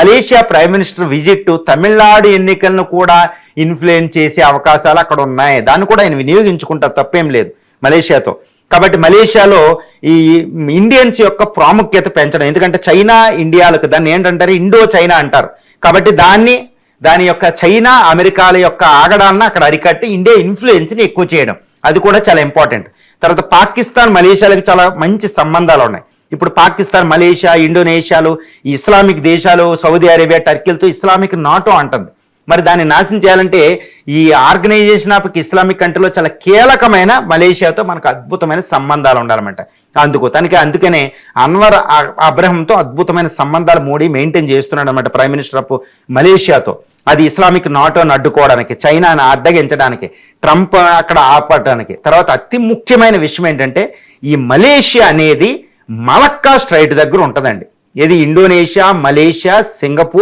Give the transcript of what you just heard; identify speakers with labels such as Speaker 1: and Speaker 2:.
Speaker 1: Malaysia prime minister visit Tamil Nadu ఎన్నికలను కూడా influence చేసే అవకాశాలు అక్కడ ఉన్నాయి. దాన్ని కూడా ఆయన వినియోగించుకుంటారు, తప్పేం లేదు మలేషియాతో. కాబట్టి మలేషియాలో ఈ ఇండియన్స్ యొక్క ప్రాముఖ్యత పెంచడం, ఎందుకంటే చైనా ఇండియాలకు దాన్ని ఏంటంటారు, ఇండో చైనా అంటారు. కాబట్టి దాని యొక్క చైనా అమెరికాల యొక్క ఆగడాలను అక్కడ అరికట్టి ఇండియా ఇన్ఫ్లుయెన్స్ని ఎక్కువ చేయడం, అది కూడా చాలా ఇంపార్టెంట్. తర్వాత పాకిస్తాన్ మలేషియాలకు చాలా మంచి సంబంధాలు ఉన్నాయి. ఇప్పుడు పాకిస్తాన్, మలేషియా, ఇండోనేషియాలు, ఈ ఇస్లామిక్ దేశాలు, సౌదీ అరేబియా, టర్కీలతో ఇస్లామిక్ నాటో అంటుంది. మరి దాన్ని నాశనం చేయాలంటే ఈ ఆర్గనైజేషన్ ఆఫ్ ఇస్లామిక్ కంట్రీలో చాలా కీలకమైన మలేషియాతో మనకు అద్భుతమైన సంబంధాలు ఉండాలన్నమాట. అందుకనే అన్వర్ అబ్రహంతో అద్భుతమైన సంబంధాలు మోడీ మెయింటైన్ చేస్తున్నాడు అనమాట, ప్రైమ్ మినిస్టర్ ఆఫ్ మలేషియాతో. అది ఇస్లామిక్ నాటోని అడ్డుకోవడానికి, చైనాను అడ్డగించడానికి, ట్రంప్ అక్కడ ఆపడానికి. తర్వాత అతి ముఖ్యమైన విషయం ఏంటంటే ఈ మలేషియా అనేది మలక్కా స్ట్రైట్ దగ్గర ఉంటుందండి. ఇది ఇండోనేషియా, మలేషియా, సింగపూర్